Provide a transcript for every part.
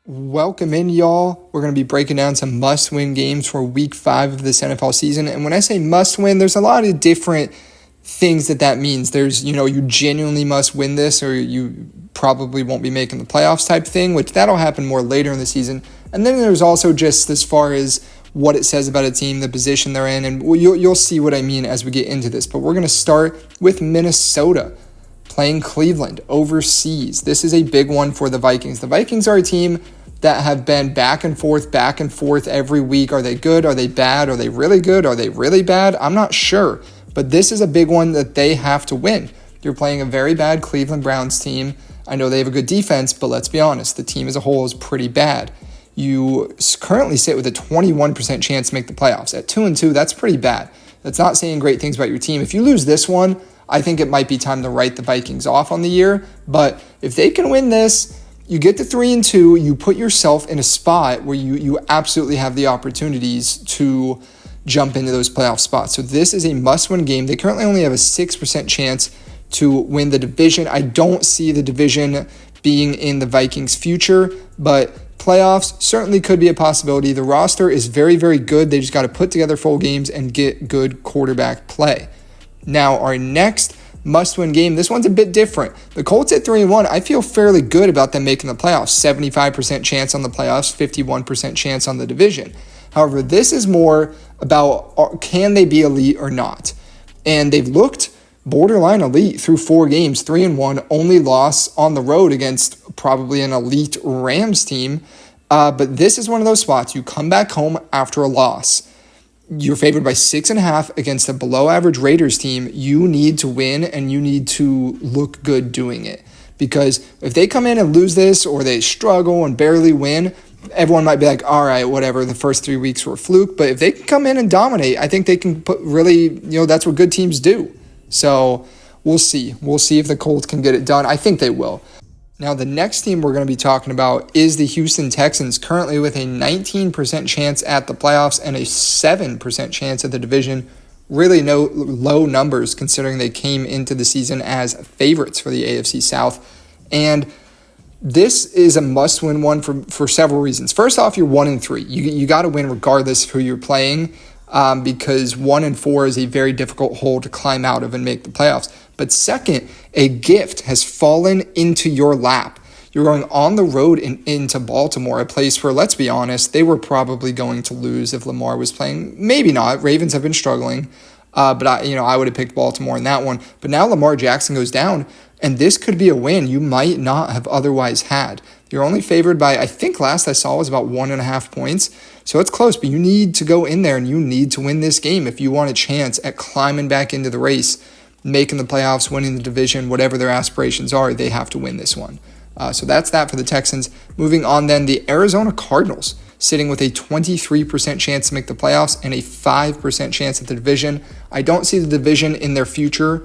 Welcome in, y'all. We're going to be breaking down some must-win games for Week 5 of this NFL season. And when I say must-win, there's a lot of different things that means. There's, you genuinely must win this or you probably won't be making the playoffs type thing, which that'll happen more later in the season. And then there's also just as far as what it says about a team, the position they're in, and you'll see what I mean as we get into this. But we're going to start with Minnesota playing Cleveland overseas. This is a big one for the Vikings. The Vikings are a team that have been back and forth every week. Are they good? Are they bad? Are they really good? Are they really bad? I'm not sure. But this is a big one that they have to win. You're playing a very bad Cleveland Browns team. I know they have a good defense, but let's be honest, the team as a whole is pretty bad. You currently sit with a 21% chance to make the playoffs. At 2-2, that's pretty bad. That's not saying great things about your team. If you lose this one, I think it might be time to write the Vikings off on the year. But if they can win this, you get to 3-2, you put yourself in a spot where you absolutely have the opportunities to jump into those playoff spots. So this is a must-win game. They currently only have a 6% chance to win the division. I don't see the division being in the Vikings' future, but playoffs certainly could be a possibility. The roster is very, very good. They just got to put together full games and get good quarterback play. Now, our next must-win game, this one's a bit different. The Colts at 3-1, I feel fairly good about them making the playoffs. 75% chance on the playoffs, 51% chance on the division. However, this is more about can they be elite or not? And they've looked borderline elite through 4 games, 3-1, only loss on the road against probably an elite Rams team. But this is one of those spots. You come back home after a loss. You're favored by 6.5 against a below-average Raiders team. You need to win, and you need to look good doing it. Because if they come in and lose this, or they struggle and barely win, everyone might be like, all right, whatever, the first 3 weeks were a fluke. But if they can come in and dominate, I think they can put really, that's what good teams do. So we'll see. We'll see if the Colts can get it done. I think they will. Now, the next team we're going to be talking about is the Houston Texans, currently with a 19% chance at the playoffs and a 7% chance at the division. Really no low numbers considering they came into the season as favorites for the AFC South. And this is a must-win one for several reasons. First off, you're 1-3. You got to win regardless of who you're playing because 1-4 is a very difficult hole to climb out of and make the playoffs. But second, a gift has fallen into your lap. You're going on the road into Baltimore, a place where, let's be honest, they were probably going to lose if Lamar was playing. Maybe not. Ravens have been struggling, but I would have picked Baltimore in that one. But now Lamar Jackson goes down, and this could be a win you might not have otherwise had. You're only favored by, I think last I saw was about 1.5 points. So it's close, but you need to go in there and you need to win this game if you want a chance at climbing back into the race, making the playoffs, winning the division, whatever their aspirations are, they have to win this one. So that's that for the Texans. Moving on then, the Arizona Cardinals, sitting with a 23% chance to make the playoffs and a 5% chance at the division. I don't see the division in their future,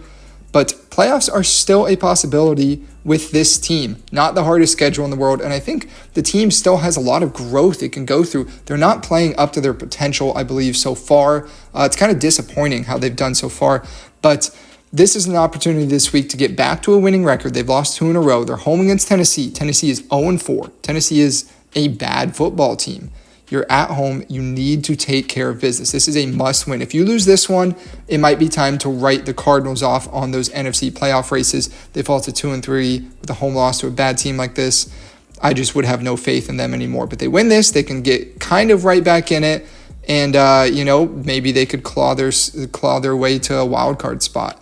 but playoffs are still a possibility with this team. Not the hardest schedule in the world, and I think the team still has a lot of growth it can go through. They're not playing up to their potential, I believe, so far. It's kind of disappointing how they've done so far, but this is an opportunity this week to get back to a winning record. They've lost 2 in a row. They're home against Tennessee. Tennessee is 0-4. Tennessee is a bad football team. You're at home. You need to take care of business. This is a must-win. If you lose this one, it might be time to write the Cardinals off on those NFC playoff races. They fall to 2-3 with a home loss to a bad team like this. I just would have no faith in them anymore. But they win this, they can get kind of right back in it, and maybe they could claw their way to a wild card spot.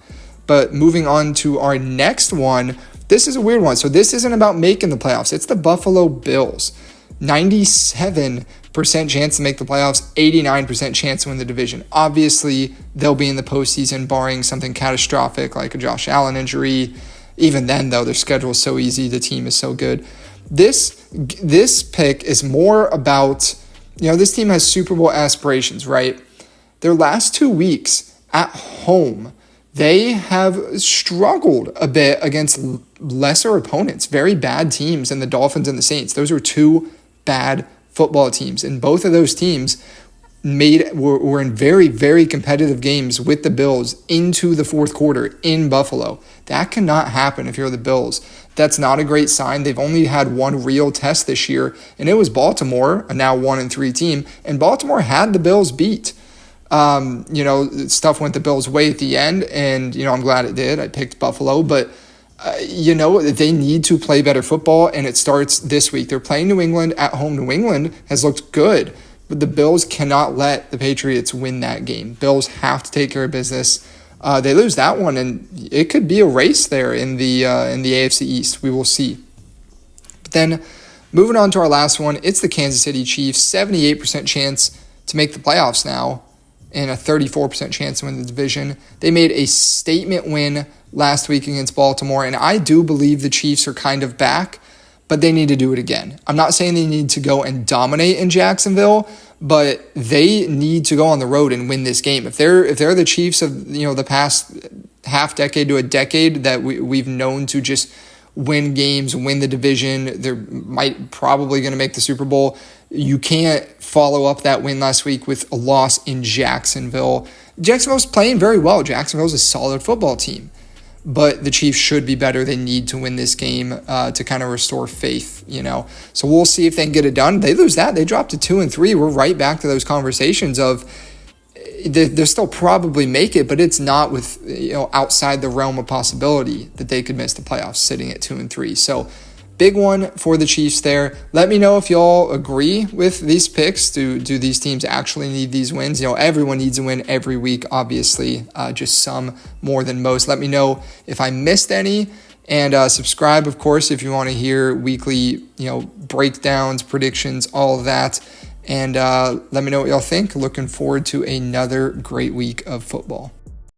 But moving on to our next one, this is a weird one. So this isn't about making the playoffs. It's the Buffalo Bills. 97% chance to make the playoffs, 89% chance to win the division. Obviously, they'll be in the postseason barring something catastrophic like a Josh Allen injury. Even then, though, their schedule is so easy. The team is so good. This pick is more about, this team has Super Bowl aspirations, right? Their last 2 weeks at home, they have struggled a bit against lesser opponents, very bad teams, and the Dolphins and the Saints. Those are 2 bad football teams, and both of those teams were in very, very competitive games with the Bills into the fourth quarter in Buffalo. That cannot happen if you're the Bills. That's not a great sign. They've only had one real test this year, and it was Baltimore, a now 1-3 team, and Baltimore had the Bills beat. Stuff went the Bills' way at the end, and, I'm glad it did. I picked Buffalo, but, they need to play better football, and it starts this week. They're playing New England at home. New England has looked good, but the Bills cannot let the Patriots win that game. Bills have to take care of business. They lose that one, and it could be a race there in the AFC East. We will see. But then, moving on to our last one, it's the Kansas City Chiefs. 78% chance to make the playoffs now, and a 34% chance to win the division. They made a statement win last week against Baltimore, and I do believe the Chiefs are kind of back, but they need to do it again. I'm not saying they need to go and dominate in Jacksonville, but they need to go on the road and win this game. If they're the Chiefs of the past half decade to a decade that we've known to just win games, win the division, they're probably going to make the Super Bowl. You can't follow up that win last week with a loss in Jacksonville. Jacksonville's playing very well. Jacksonville's a solid football team. But the Chiefs should be better. They need to win this game to kind of restore faith, So we'll see if they can get it done. They lose that. They drop to 2-3. We're right back to those conversations of they'll still probably make it, but it's not with outside the realm of possibility that they could miss the playoffs sitting at 2-3. So big one for the Chiefs there. Let me know if y'all agree with these picks. Do these teams actually need these wins? Everyone needs a win every week, obviously, just some more than most. Let me know if I missed any, and subscribe, of course, if you want to hear weekly, breakdowns, predictions, all of that. And let me know what y'all think. Looking forward to another great week of football.